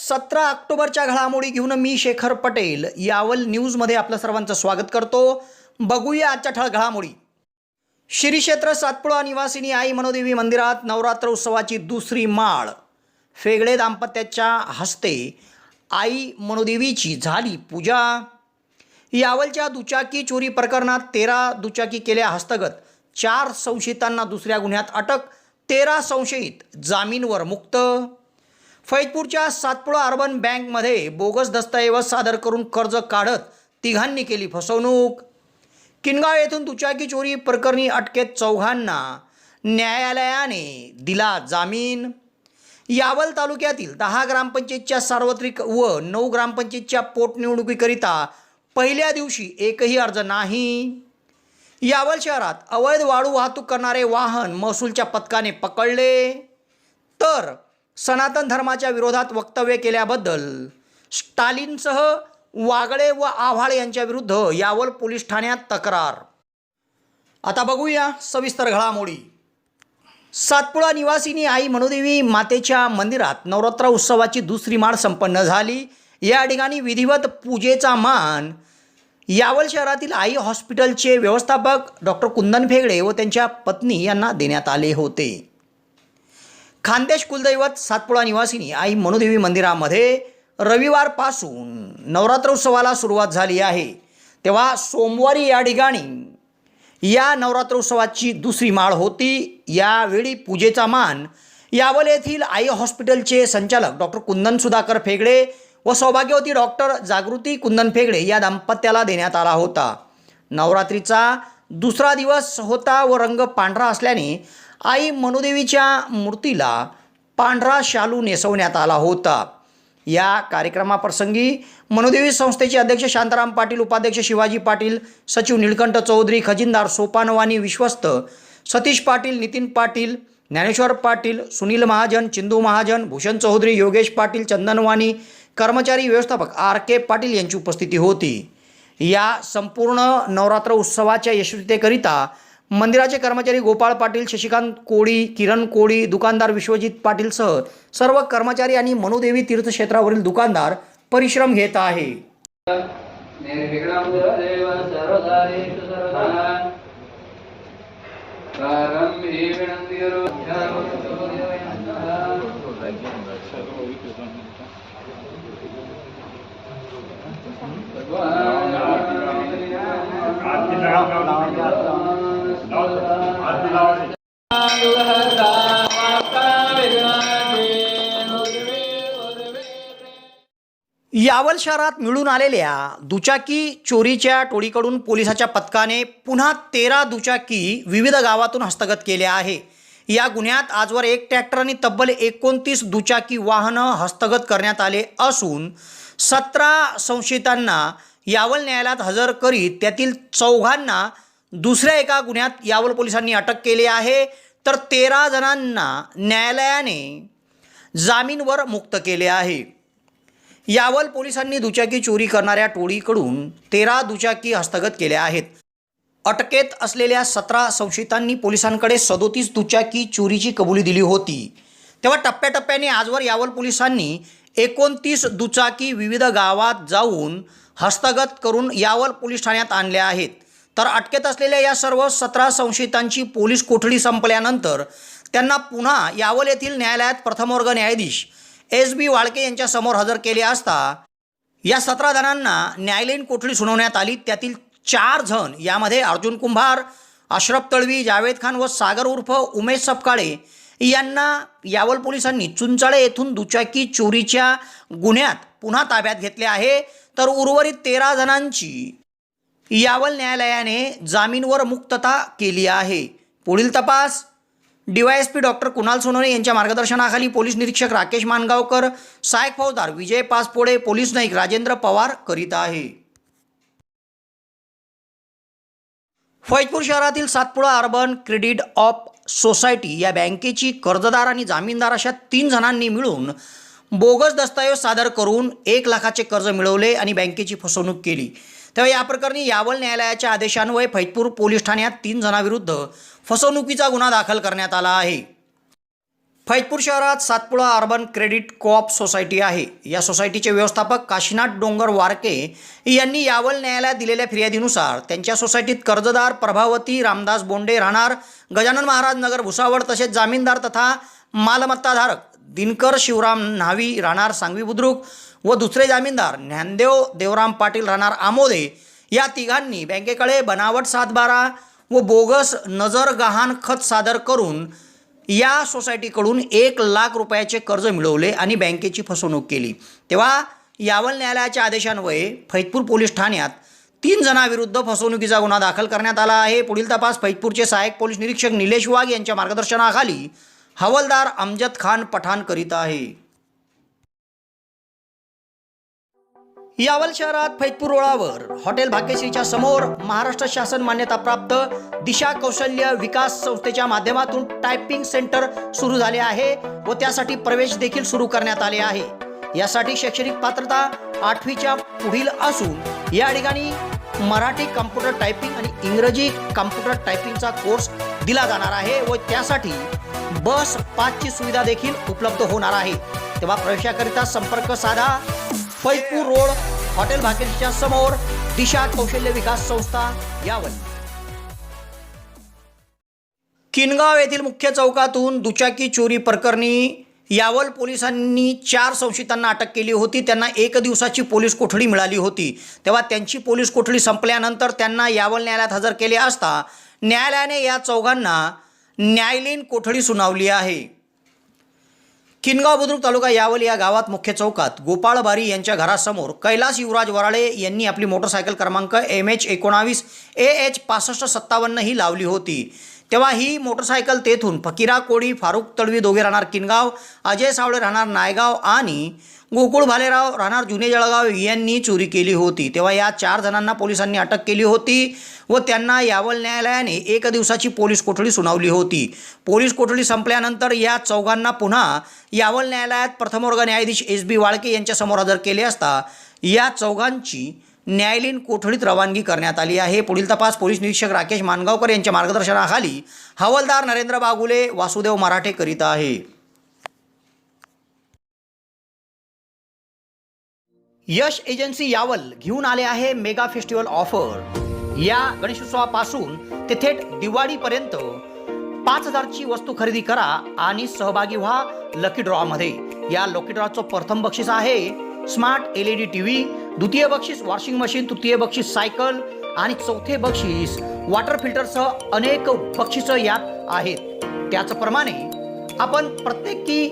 17 ऑक्टोबरच्या घडामोडी घेऊन मी शेखर पटेल यावल न्यूजमध्ये आपलं सर्वांचं स्वागत करतो। बघूया आजच्या ठळक घडामोडी। श्री क्षेत्र सातपुडा निवासिनी आई मनोदेवी मंदिरात नवरात्र उत्सवाची दुसरी माळ। फेगडे दाम्पत्याच्या हस्ते आई मनोदेवीची झाली पूजा। यावलच्या दुचाकी चोरी प्रकरणात 13 दुचाकी केल्या हस्तगत। 4 संशयितांना दुसऱ्या गुन्ह्यात अटक। 13 संशयित जामीनवर मुक्त। फैजपूरच्या सातपुडा अर्बन बँकमध्ये बोगस दस्तऐवज सादर करून कर्ज काढत तिघांनी केली फसवणूक। किनगाव येथून दुचाकी चोरी प्रकरणी अटकेत 4घांना न्यायालयाने दिला जामीन। यावल तालुक्यातील 10 ग्रामपंचायतच्या सार्वत्रिक व 9 ग्रामपंचायतच्या पोटनिवडणुकीकरिता पहिल्या दिवशी एकही अर्ज नाही। यावल शहरात अवैध वाळू वाहतूक करणारे वाहन महसूलच्या पथकाने पकडले। तर सनातन धर्माच्या विरोधात वक्तव्य केल्याबद्दल स्टालिनसह वागळे व आव्हाळे यांच्या विरुद्ध यावल पोलीस ठाण्यात तक्रार। आता बघूया सविस्तर घडामोडी। सातपुडा निवासिनी आई मनोदेवी मातेच्या मंदिरात नवरात्र उत्सवाची दुसरी माळ संपन्न झाली। या ठिकाणी विधिवत पूजेचा मान यावल शहरातील आई हॉस्पिटलचे व्यवस्थापक डॉक्टर कुंदन फेगडे व त्यांच्या पत्नी यांना देण्यात आले होते। खानदेश कुलदैवत सातपुडा निवासिनी आई मनोदेवी मंदिरामध्ये रविवारपासून नवरात्र उत्सवाला सुरुवात झाली आहे। तेव्हा सोमवारी या ठिकाणी या नवरात्र उत्सवाची दुसरी माळ होती। यावेळी पूजेचा मान यावल येथील आई हॉस्पिटलचे संचालक डॉक्टर कुंदन सुधाकर फेगडे व सौभाग्यवती डॉक्टर जागृती कुंदन फेगडे या दाम्पत्याला देण्यात आला होता। नवरात्रीचा दुसरा दिवस होता व रंग पांढरा असल्याने आई मनोदेवीच्या मूर्तीला पांढरा शालू नेसवण्यात आला होता। या कार्यक्रमाप्रसंगी मनोदेवी संस्थेचे अध्यक्ष शांताराम पाटील, उपाध्यक्ष शिवाजी पाटील, सचिव निळकंठ चौधरी, खजिनदार सोपानवानी, विश्वस्त सतीश पाटील, नितीन पाटील, ज्ञानेश्वर पाटील, सुनील महाजन, चिंदू महाजन, भूषण चौधरी, योगेश पाटील, चंदनवानी, कर्मचारी व्यवस्थापक RK पाटील यांची उपस्थिती होती। या संपूर्ण नवरात्र उत्सवाच्या यशस्वीतेकरिता मंदिराचे कर्मचारी गोपाळ पाटील, शशिकांत कोळी, किरण कोळी, दुकानदार विश्वजित पाटीलसह सर्व कर्मचारी आणि मनोदेवी तीर्थक्षेत्रावरील दुकानदार परिश्रम घेत आहे। यावल शहरात मिळून आलेल्या दुचाकी चोरीच्या टोळीकडून पोलिसाच्या पथकाने पुन्हा 13 दुचाकी विविध गावातून हस्तगत केल्या आहे। या गुन्ह्यात आजवर 1 ट्रॅक्टर आणि तब्बल 29 दुचाकी वाहनं हस्तगत करण्यात आले असून 17 संशयितांना यावल न्यायालयात हजर करीत त्यातील 4घांना दुसऱ्या एका गुन्ह्यात यावल पोलिसांनी अटक केली आहे। तर 13 जणांना न्यायालयाने जामीनवर मुक्त केले आहे। यावल पोलिसांनी दुचाकी चोरी करणाऱ्या टोळीकडून 13 दुचाकी हस्तगत केल्या आहेत। अटकेत असलेल्या 17 संशयितांनी पोलिसांकडे 37 दुचाकी चोरीची कबुली दिली होती। तेव्हा टप्प्याटप्प्याने आजवर यावल पोलिसांनी 29 दुचाकी विविध गावात जाऊन हस्तगत करून यावल पोलीस ठाण्यात आणल्या आहेत। तर अटकेत असलेल्या या सर्व 17 संशयितांची पोलीस कोठडी संपल्यानंतर त्यांना पुन्हा यावल येथील न्यायालयात प्रथमवर्ग न्यायाधीश SB वाळके यांच्या समोर हजर केले असता या 17 जणांना न्यायालयीन कोठडी सुनावण्यात आली। त्यातील 4 जण यामध्ये अर्जुन कुंभार, अशरफ तळवी, जावेद खान व सागर उर्फ उमेश सपकाळे यांना यावल पोलिसांनी चुंचाळे येथून दुचाकी चोरीच्या गुन्ह्यात पुन्हा ताब्यात घेतले आहे। तर उर्वरित 13 जणांची यावल न्यायालयाने जामीनवर मुक्तता केली आहे। पुढील तपास DYSP डॉक्टर कुणाल सोनवणे यांच्या मार्गदर्शनाखाली पोलीस निरीक्षक राकेश मानगावकर, सहाय्यक फौजदार विजय पासपोडे, पोलीस नाईक राजेंद्र पवार करीत आहे। फैजपूर शहरातील Satpuda urban credit of society या बँकेची कर्जदार आणि जामीनदार अशा 3 जणांनी मिळून बोगस दस्तऐवज सादर करून 1 लाखाचे कर्ज मिळवले आणि बँकेची फसवणूक केली। तेव्हा या प्रकरणी यावल न्यायालयाच्या आदेशान्वये फैजपूर पोलीस ठाण्यात 3 जणांविरुद्ध फसवणुकीचा गुन्हा दाखल करण्यात आला आहे। फैजपूर शहरात Satpuda urban credit co-op society आहे. या सोसायटीचे व्यवस्थापक काशीनाथ डोंगर वारके यांनी यावल न्यायालयात दिलेल्या फिर्यादीनुसार त्यांच्या सोसायटीत कर्जदार प्रभावती रामदास बोंडे राहणार गजानन महाराज नगर भुसावळ तसेच जामीनदार तथा मालमत्ताधारक दिनकर शिवराम न्हावी राहणार सांगवी बुद्रुक व दुसरे जामीनदार ज्ञानदेव देवराम पाटील राहणार आमोदे या तिघांनी बँकेकडे बनावट 7/12 व बोगस नजर गहाण खत सादर करून या सोसायटीकडून 1 लाख रुपयाचे कर्ज मिळवले आणि बँकेची फसवणूक केली. तेव्हा यावल न्यायालयाच्या आदेशान्वये फैजपूर पोलीस ठाण्यात 3 जणांविरुद्ध फसवणुकीचा गुन्हा दाखल करण्यात आला आहे. पुढील तपास फैजपूरचे सहाय्यक पोलीस निरीक्षक निलेश वाघ यांच्या मार्गदर्शनाखाली हवालदार अमजद खान पठाण करीत आहे. यावल शहरात फैजपूर रोडावर हॉटेल भाग्यश्रीच्या समोर महाराष्ट्र शासन मान्यताप्राप्त दिशा कौशल्य विकास संस्थेच्या माध्यमातून टायपिंग सेंटर सुरू झाले आहे व त्यासाठी प्रवेश देखील सुरू करण्यात आले आहे. यासाठी शैक्षणिक पात्रता 8वीच्या पुढील असून या ठिकाणी मराठी कम्प्युटर टायपिंग आणि इंग्रजी कम्प्युटर टायपिंगचा कोर्स दिला जाणार आहे व त्यासाठी बस पासची सुविधा देखील उपलब्ध होणार आहे. तेव्हा प्रवेशाकरिता संपर्क साधा. फैजपूर रोड हॉटेल भाग्यश्रीच्या समोर दिशा कौशल्य विकास संस्था यावल. किनगाव येथील मुख्य चौकातून दुचाकी चोरी प्रकरणी यावल पोलिसांनी 4 संशयितांना अटक केली होती. त्यांना 1 दिवसाची पोलीस कोठडी मिळाली होती. तेव्हा त्यांची पोलीस कोठडी संपल्यानंतर त्यांना यावल न्यायालयात हजर केले असता न्यायालयाने या चौघांना न्यायालयीन कोठडी सुनावली आहे. किनगाव बुद्रुक तालुका यावल या गावात मुख्य चौकात गोपाळ बारी यांच्या घरासमोर कैलास युवराज वराळे यांनी आपली मोटरसायकल क्रमांक MH19 AH 6557 ही लावली होती. तेव्हा ही मोटरसायकल तेथून फकीरा कोळी फारुक तळवी दोघे राहणार किनगाव, अजय सावळे राहणार नायगाव आणि गोकुळ भालेराव राहणार जुने जळगाव यांनी चोरी केली होती. तेव्हा या 4 जणांना पोलिसांनी अटक केली होती व त्यांना यावल न्यायालयाने 1 दिवसाची पोलीस कोठडी सुनावली होती. पोलीस कोठडी संपल्यानंतर या चौघांना पुन्हा यावल न्यायालयात प्रथमवर्ग न्यायाधीश SB वाळके यांच्यासमोर हजर केले असता या चौघांची न्यायालयीन कोठडीत रवानगी करण्यात आली आहे. पुढील तपास पोलीस निरीक्षक राकेश मानगावकर यांच्या मार्गदर्शनाखाली हवालदार नरेंद्र बागुले वासुदेव मराठे करीत आहे. यश एजन्सी यावल घेऊन आले आहे मेगा फेस्टिवल ऑफर. या गणेशोत्सवापासून ते थेट दिवाळीपर्यंत 5,000ची वस्तू खरेदी करा आणि सहभागी व्हा लकी ड्रॉमध्ये. या लकी ड्रॉचं प्रथम बक्षीस आहे स्मार्ट LED TV, द्वितीय बक्षीस वॉशिंग मशीन, तृतीय बक्षीस सायकल आणि चौथे बक्षीस वॉटर फिल्टरसह अनेक बक्षिसं यात आहेत. त्याचप्रमाणे आपण प्रत्येकी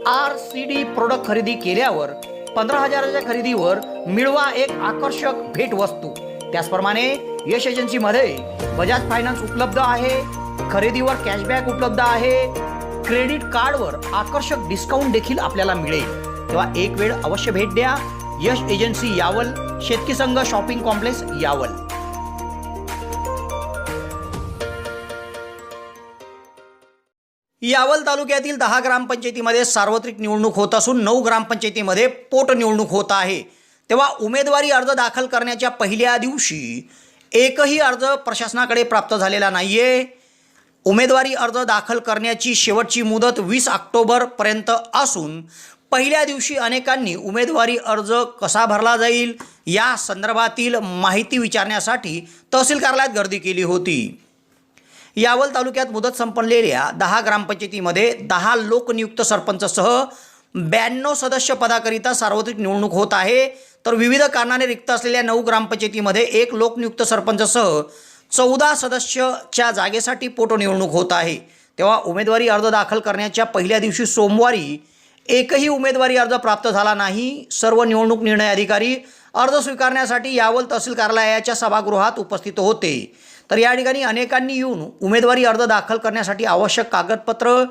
RCD प्रोडक्ट खरेदी केल्यावर 15,000च्या खरेदीवर मिळवा एक आकर्षक भेटवस्तू. त्याचप्रमाणे यश एजन्सीमध्ये बजाज फायनान्स उपलब्ध आहे, खरेदीवर कॅशबॅक उपलब्ध आहे, क्रेडिट कार्डवर आकर्षक डिस्काउंट देखील आपल्याला मिळेल. तेव्हा एक वेळ अवश्य भेट द्या. यश एजन्सी यावल, शेतकी संघ शॉपिंग कॉम्प्लेक्स यावल. यावल तालुक्यातील 10 ग्रामपंचायतीमध्ये सार्वत्रिक निवडणूक होत असून 9 ग्रामपंचायतीमध्ये पोटनिवडणूक होत आहे. तेव्हा उमेदवारी अर्ज दाखल करण्याच्या पहिल्या दिवशी एकही अर्ज प्रशासनाकडे प्राप्त झालेला नाही आहे. उमेदवारी अर्ज दाखल करण्याची शेवटची मुदत 20 ऑक्टोबरपर्यंत असून पहिल्या दिवशी अनेकांनी उमेदवारी अर्ज कसा भरला जाईल या संदर्भातील माहिती विचारण्यासाठी तहसील कार्यालयात गर्दी केली होती. यावल तालुक्यात मुदत संपलेल्या 10 ग्रामपंचायतीमध्ये 10 लोकनियुक्त सरपंचसह 92 सदस्य पदाकरिता सार्वत्रिक निवडणूक होत आहे. तर विविध कारणाने रिक्त असलेल्या 9 ग्रामपंचायतीमध्ये 1 लोकनियुक्त सरपंचसह 14 सदस्यच्या जागेसाठी पोटनिवडणूक होत आहे. तेव्हा उमेदवारी अर्ज दाखल करण्याच्या पहिल्या दिवशी सोमवारी एकही उमेदवारी अर्ज प्राप्त झाला नाही. सर्व निवडणूक निर्णय अधिकारी अर्ज स्वीकारण्यासाठी यावल तहसील कार्यालयाच्या सभागृहात उपस्थित होते. तर या ठिकाणी अनेकांनी येऊन उमेदवारी अर्ज दाखल करण्यासाठी आवश्यक कागदपत्र,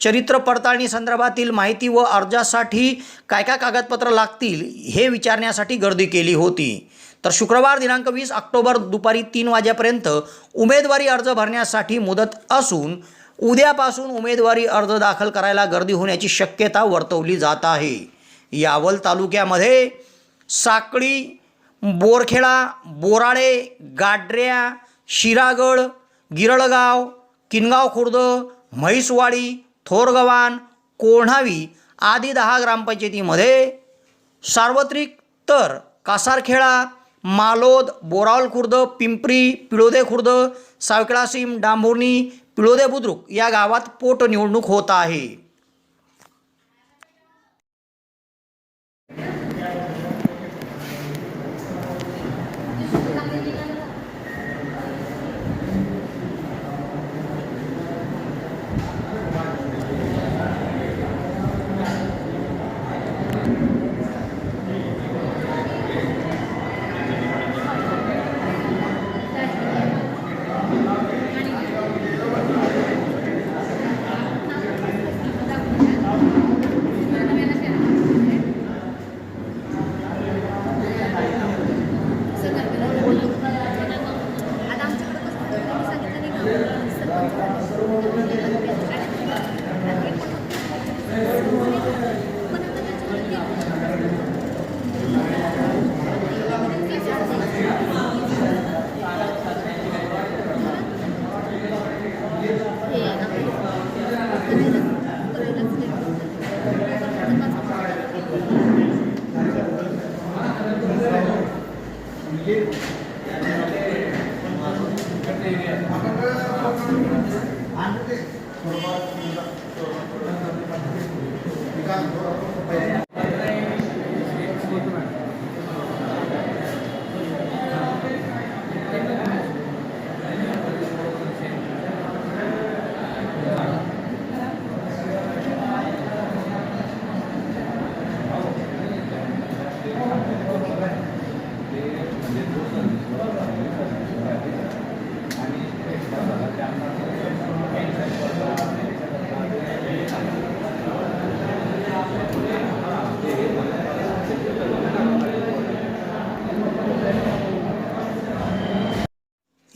चरित्र पडताळणी संदर्भातील माहिती व अर्जासाठी काय काय कागदपत्र लागतील हे विचारण्यासाठी गर्दी केली होती. तर शुक्रवार दिनांक 20 ऑक्टोबर दुपारी 3 वाजेपर्यंत उमेदवारी अर्ज भरण्यासाठी मुदत असून उद्यापासून उमेदवारी अर्ज दाखल करायला गर्दी होण्याची शक्यता वर्तवली जात आहे. यावल तालुक्यामध्ये साकळी, बोरखेडा, बोराळे, गाड्र्या, शिरागड, गिरळगाव, किनगाव खुर्द, म्हैसवाडी, थोरगव्हाण, कोढावी आदी 10 ग्रामपंचायतीमध्ये सार्वत्रिक तर कासारखेडा, मालोद, बोरावल खुर्द, पिंपरी, पिळोदे खुर्द, सावकेळासीम, डांभुर्णी, पिळोदे बुद्रुक या गावात पोटनिवडणूक होत आहे.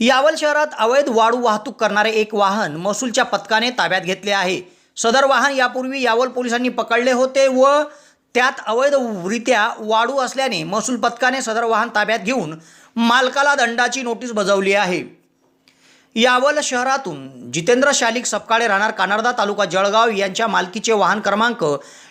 यावल शहरात अवैध वाळू वाहतूक करणारे एक वाहन महसूलच्या पथकाने ताब्यात घेतले आहे. सदर वाहन यापूर्वी यावल पोलिसांनी पकडले होते व त्यात अवैधरित्या वाळू असल्याने महसूल पथकाने सदर वाहन ताब्यात घेऊन मालकाला दंडाची नोटीस बजावली आहे. यावल शहरातून जितेंद्र शालिक सपकाळे राहणार कानडा तालुका जळगाव यांच्या मालकीचे वाहन क्रमांक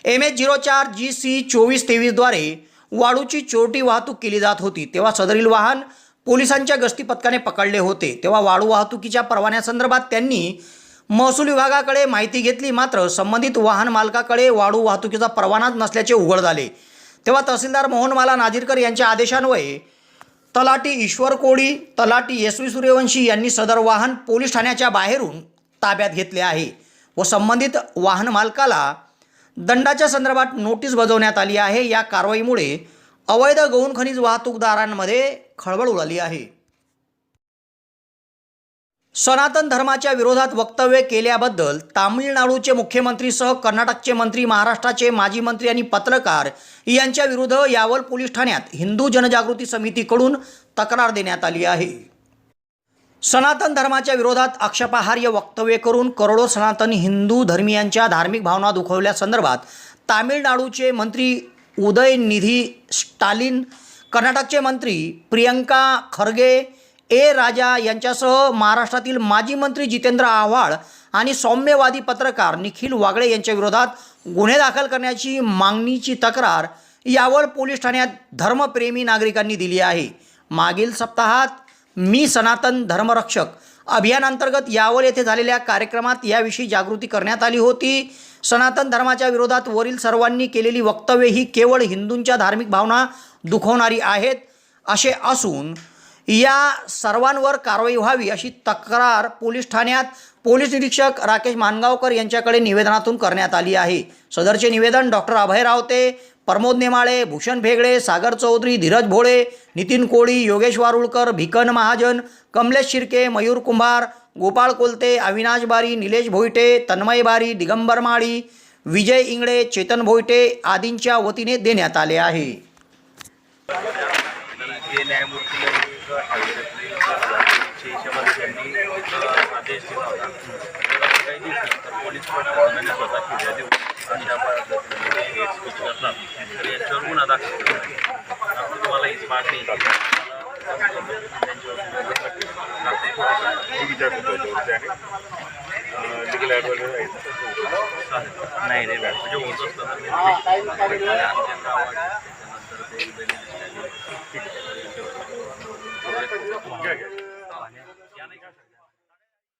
MH04 GC 2423 द्वारे वाळूची चोरटी वाहतूक केली जात होती. तेव्हा सदरील वाहन पोलिसांच्या गस्ती पथकाने पकडले होते. तेव्हा वाळू वाहतुकीच्या परवान्यासंदर्भात त्यांनी महसूल विभागाकडे माहिती घेतली. मात्र संबंधित वाहन मालकाकडे वाळू वाहतुकीचा परवानाच नसल्याचे उघड झाले. तेव्हा तहसीलदार मोहनमाला नाझीरकर यांच्या आदेशान्वये तलाठी ईश्वर कोळी, तलाठी SV सूर्यवंशी यांनी सदर वाहन पोलीस ठाण्याच्या बाहेरून ताब्यात घेतले आहे व संबंधित वाहन मालकाला दंडाच्या संदर्भात नोटीस बजावण्यात आली आहे. या कारवाईमुळे अवैध गौण खनिज वाहतूकदारांमध्ये खळबळ उडाली आहे. सनातन धर्माच्या विरोधात वक्तव्य केल्याबद्दल तामिळनाडूचे मुख्यमंत्रीसह कर्नाटकचे मंत्री, महाराष्ट्राचे माजी मंत्री आणि पत्रकार यांच्या विरुद्ध यावल पोलीस ठाण्यात हिंदू जनजागृती समितीकडून तक्रार देण्यात आली आहे. सनातन धर्माच्या विरोधात आक्षेपार्ह वक्तव्य करून करोडो सनातनी हिंदू धर्मीयांच्या धार्मिक भावना दुखावल्यासंदर्भात तामिळनाडूचे मंत्री उदयनिधी स्टालिन, कर्नाटकचे मंत्री प्रियंका खरगे, राजा यांच्यासह महाराष्ट्रातील माजी मंत्री जितेंद्र आव्हाड आणि सौम्यवादी पत्रकार निखिल वागळे यांच्या विरोधात गुन्हे दाखल करण्याची मागणीची तक्रार यावल पोलीस ठाण्यात धर्मप्रेमी नागरिकांनी दिली आहे. मागील सप्ताहात मी सनातन धर्मरक्षक अभियानांतर्गत यावल येथे झालेल्या कार्यक्रमात याविषयी जागृती करण्यात आली होती. सनातन धर्माच्या विरोधात वरील सर्वांनी केलेली वक्तव्ये ही केवळ हिंदूंच्या धार्मिक भावना दुखवणारी आहेत असे असून या सर्वांवर कारवाई व्हावी अशी तक्रार पोलीस ठाण्यात पोलीस निरीक्षक राकेश मानगावकर यांच्याकडे निवेदनातून करण्यात आली आहे. सदरचे निवेदन डॉक्टर अभय रावते, प्रमोद नेमाळे, भूषण भेगडे, सागर चौधरी, धीरज भोळे, नितीन कोळी, योगेश वारुळकर, भिकन महाजन, कमलेश शिर्के, मयूर कुंभार, गोपाळ कोलते, अविनाश बारी, निलेश भोईटे, तन्मय बारी, दिगंबर माळी, विजय इंगळे, चेतन भोईटे आदींच्या वतीने देण्यात आले आहे. आदेश दिला होता. काही दिवसानंतर पोलीस प्रशासनाने स्वतः फिर्यादी देऊन अशा पद्धतीने एक्सक्यूज करतात. तर याच्यावर गुन्हा दाखल केला आहे. आपण तुम्हाला हीच मागणी लिगल ॲडवायझर चालेल नाही रे बाबा. म्हणजे होत असतं तर मी आमच्या गावात त्याच्यानंतर ते ठीक आहे.